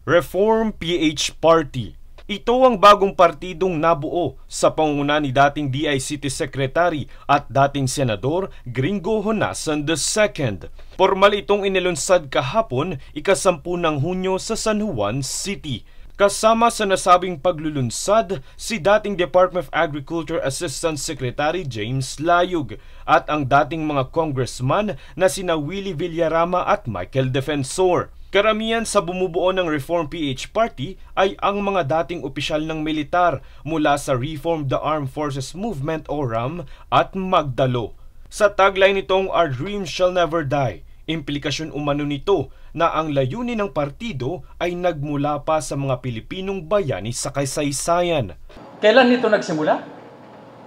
Reform PH Party. Ito ang bagong partidong nabuo sa pangunguna ni dating DICT Secretary at dating Senador Gringo Honasan II. Formal itong inilunsad kahapon, ika-10 ng Hunyo sa San Juan City. Kasama sa nasabing paglulunsad si dating Department of Agriculture Assistant Secretary James Layug at ang dating mga congressman na sina Willie Villarama at Michael Defensor. Karamihan sa bumubuo ng Reform PH Party ay ang mga dating opisyal ng militar mula sa Reform the Armed Forces Movement o RAM at Magdalo. Sa tagline nitong Our Dream Shall Never Die, implikasyon umano nito na ang layunin ng partido ay nagmula pa sa mga Pilipinong bayani sa kasaysayan. Kailan ito nagsimula?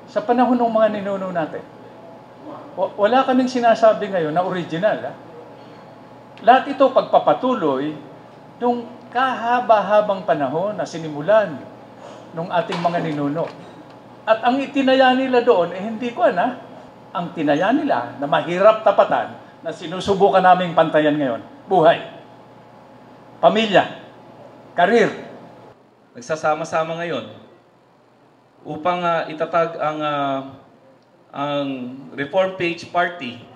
Sa panahon ng mga ninuno natin. Wala kaming sinasabi ngayon na original. Lahat ito pagpapatuloy nung kahaba-habang panahon na sinimulan ng ating mga ninuno. At ang itinaya nila doon, hindi ko ang tinaya nila na mahirap tapatan na sinusubukan naming pantayan ngayon. Buhay, pamilya, karir. Nagsasama-sama ngayon upang itatag ang Reform PH Party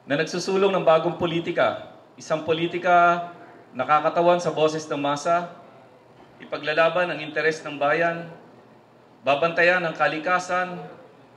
na nagsusulong ng bagong politika. Isang politika nakakatawan sa boses ng masa, ipaglalaban ang interes ng bayan, babantayan ang kalikasan,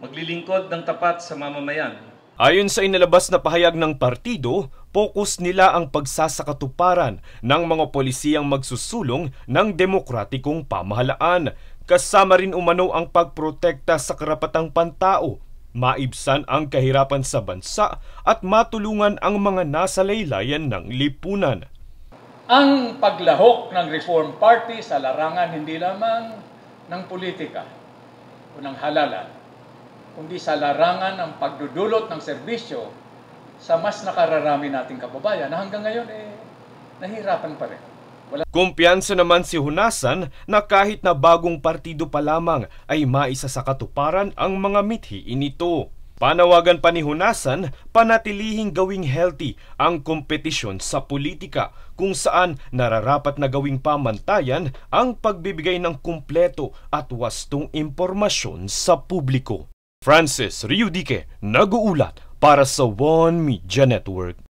maglilingkod ng tapat sa mamamayan. Ayon sa inilabas na pahayag ng partido, focus nila ang pagsasakatuparan ng mga polisiyang magsusulong ng demokratikong pamahalaan. Kasama rin umano ang pagprotekta sa karapatang pantao, maibsan ang kahirapan sa bansa at matulungan ang mga nasa laylayan ng lipunan. Ang paglahok ng Reform Party sa larangan hindi lamang ng politika o ng halalan, kundi sa larangan ng pagdudulot ng serbisyo sa mas nakararami nating kababayan na hanggang ngayon nahihirapan pa rin. Kumpiyansa naman si Honasan na kahit na bagong partido pa lamang ay maisa sa katuparan ang mga mithiin nito. Panawagan pa ni Honasan, panatilihing gawing healthy ang kompetisyon sa politika kung saan nararapat na gawing pamantayan ang pagbibigay ng kumpleto at wastong impormasyon sa publiko. Francis Riudique, nag-uulat para sa One Media Network.